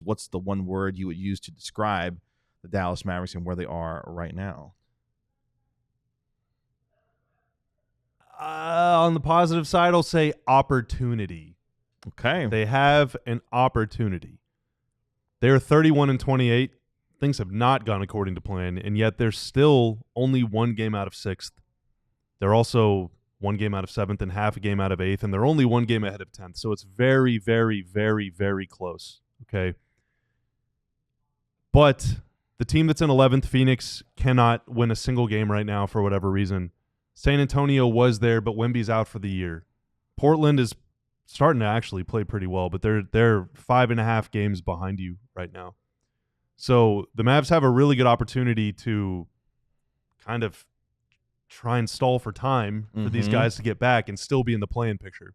what's the one word you would use to describe the Dallas Mavericks and where they are right now? On the positive side, I'll say opportunity. Okay. They have an opportunity. They're 31-28. Things have not gone according to plan, and yet they're still only one game out of 6th. They're also one game out of 7th and half a game out of 8th, and they're only one game ahead of 10th. So it's very, very, very, very close. Okay. But the team that's in 11th, Phoenix, cannot win a single game right now for whatever reason. San Antonio was there, but Wemby's out for the year. Portland is starting to actually play pretty well, but they're 5.5 games behind you right now. So the Mavs have a really good opportunity to kind of try and stall for time for these guys to get back and still be in the play-in picture.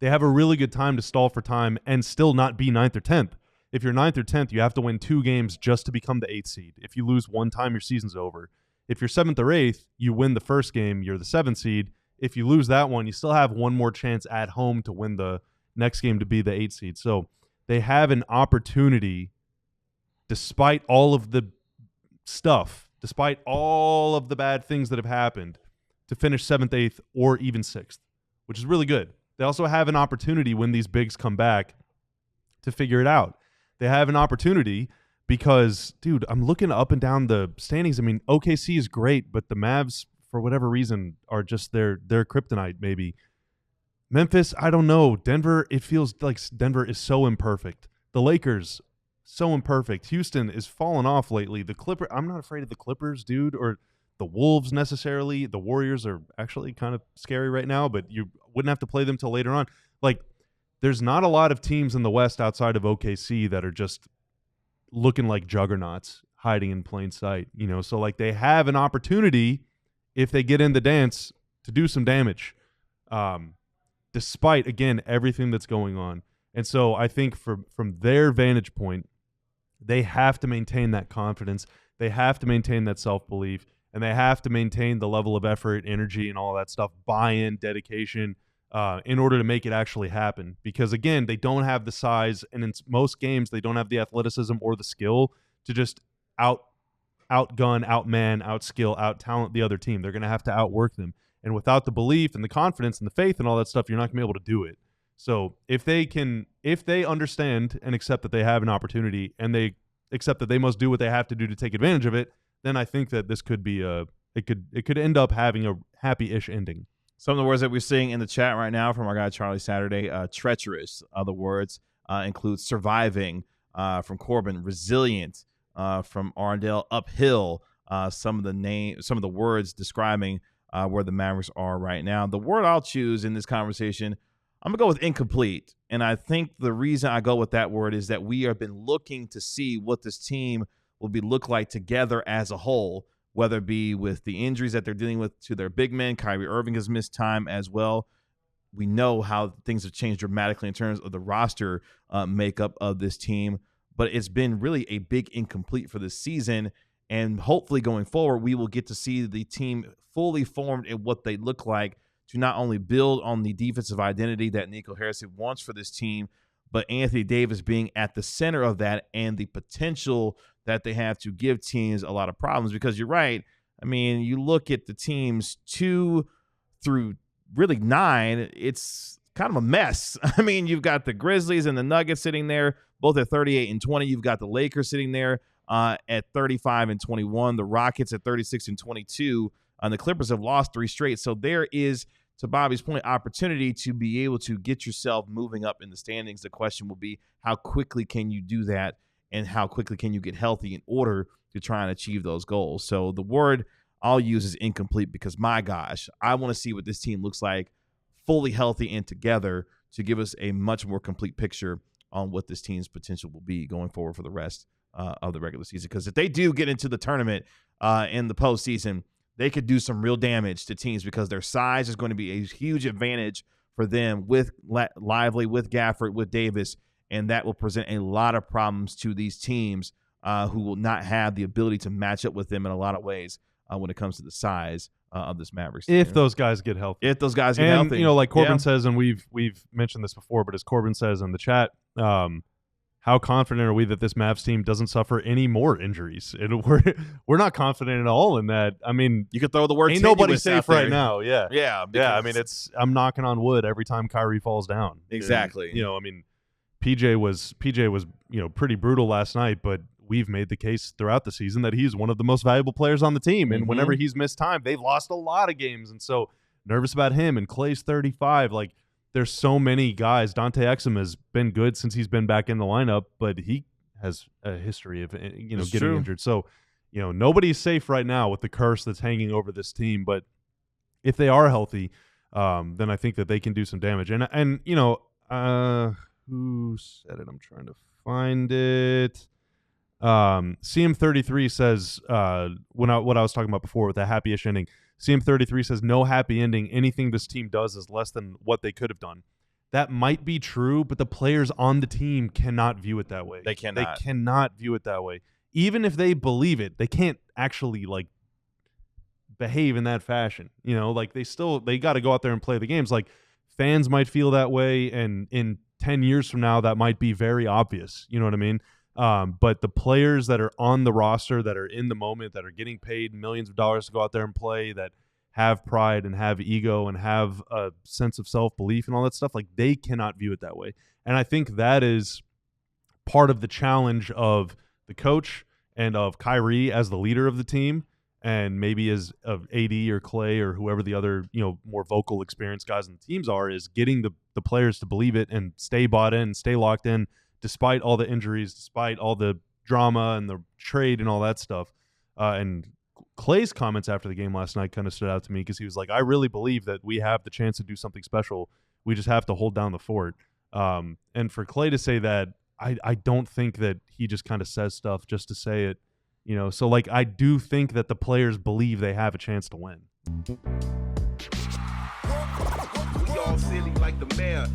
They have a really good time to stall for time and still not be 9th or 10th. If you're 9th or 10th, you have to win 2 games just to become the 8th seed. If you lose one time, your season's over. If you're 7th or 8th, you win the first game, you're the 7th seed. If you lose that one, you still have one more chance at home to win the next game to be the 8th seed. So they have an opportunity, despite all of the stuff, despite all of the bad things that have happened, to finish 7th, 8th, or even 6th, which is really good. They also have an opportunity when these bigs come back to figure it out. They have an opportunity because, dude, I'm looking up and down the standings. I mean, OKC is great, but the Mavs, for whatever reason, are just their kryptonite, maybe. Memphis, I don't know. Denver, it feels like Denver is so imperfect. The Lakers, so imperfect. Houston is falling off lately. The Clippers, I'm not afraid of the Clippers, dude, or the Wolves necessarily. The Warriors are actually kind of scary right now, but you wouldn't have to play them till later on. Like, there's not a lot of teams in the West outside of OKC that are just looking like juggernauts hiding in plain sight, you know? So, like, they have an opportunity, if they get in the dance, to do some damage, despite, again, everything that's going on. And so I think from their vantage point, they have to maintain that confidence. They have to maintain that self-belief, and they have to maintain the level of effort, energy, and all that stuff, buy-in, dedication, in order to make it actually happen. Because, again, they don't have the size, and in most games, they don't have the athleticism or the skill to just outgun, outman, outskill, out-talent the other team. They're going to have to outwork them. And without the belief and the confidence and the faith and all that stuff, you're not going to be able to do it. So if they understand and accept that they have an opportunity and they accept that they must do what they have to do to take advantage of it, then I think that this could be it could end up having a happy-ish ending. Some of the words that we're seeing in the chat right now from our guy Charlie Saturday, treacherous. Other words include surviving, from Corbin, resilient, from Arndale, uphill. Some of the words describing where the Mavericks are right now. The word I'll choose in this conversation, I'm going to go with incomplete. And I think the reason I go with that word is that we have been looking to see what this team will look like together as a whole, whether it be with the injuries that they're dealing with to their big men. Kyrie Irving has missed time as well. We know how things have changed dramatically in terms of the roster makeup of this team, but it's been really a big incomplete for this season. And hopefully going forward, we will get to see the team fully formed in what they look like to not only build on the defensive identity that Nico Harrison wants for this team, but Anthony Davis being at the center of that and the potential that they have to give teams a lot of problems. Because you're right. I mean, you look at the teams 2 through really 9, it's kind of a mess. I mean, you've got the Grizzlies and the Nuggets sitting there, both at 38 and 20. You've got the Lakers sitting there at 35 and 21, the Rockets at 36 and 22, and the Clippers have lost 3 straight. So there is, to Bobby's point, opportunity to be able to get yourself moving up in the standings. The question will be, how quickly can you do that, and how quickly can you get healthy in order to try and achieve those goals? So the word I'll use is incomplete, because, my gosh, I want to see what this team looks like fully healthy and together to give us a much more complete picture on what this team's potential will be going forward for the rest of the regular season. Because if they do get into the tournament in the postseason, they could do some real damage to teams, because their size is going to be a huge advantage for them with Lively, with Gafford, with Davis, and that will present a lot of problems to these teams who will not have the ability to match up with them in a lot of ways when it comes to the size of this Mavericks team. If those guys get healthy. If those guys get healthy. You know, like Corbin says, and we've mentioned this before, but as Corbin says in the chat, how confident are we that this Mavs team doesn't suffer any more injuries? We're not confident at all in that. I mean, you could throw the word ain't tenuous nobody safe out there. right now. Yeah. Yeah. Yeah. I mean, I'm knocking on wood every time Kyrie falls down. Exactly. And, I mean, PJ was pretty brutal last night, but we've made the case throughout the season that he's one of the most valuable players on the team. And whenever he's missed time, they've lost a lot of games. And so nervous about him. And Clay's 35. Like, there's so many guys. Dante Exum has been good since he's been back in the lineup, but he has a history of getting injured. So, nobody's safe right now with the curse that's hanging over this team. But if they are healthy, then I think that they can do some damage. And who said it? I'm trying to find it. CM33 says what I was talking about before with the happy-ish ending. CM33 says no happy ending. Anything this team does is less than what they could have done. That might be true, but the players on the team cannot view it that way. They cannot. They cannot view it that way. Even if they believe it, they can't actually behave in that fashion. They got to go out there and play the games. Like, fans might feel that way, and in 10 years from now, that might be very obvious. You know what I mean? But the players that are on the roster, that are in the moment, that are getting paid millions of dollars to go out there and play, that have pride and have ego and have a sense of self-belief and all that stuff, like, they cannot view it that way. And I think that is part of the challenge of the coach and of Kyrie as the leader of the team, and maybe as of AD or Clay or whoever the other, more vocal experienced guys in the teams are, is getting the players to believe it and stay bought in, stay locked in, despite all the injuries, despite all the drama and the trade and all that stuff. And Clay's comments after the game last night kind of stood out to me, because he was like, I really believe that we have the chance to do something special. We just have to hold down the fort. And for Clay to say that, I don't think that he just kind of says stuff just to say it. So I do think that the players believe they have a chance to win. We all silly like the mayor.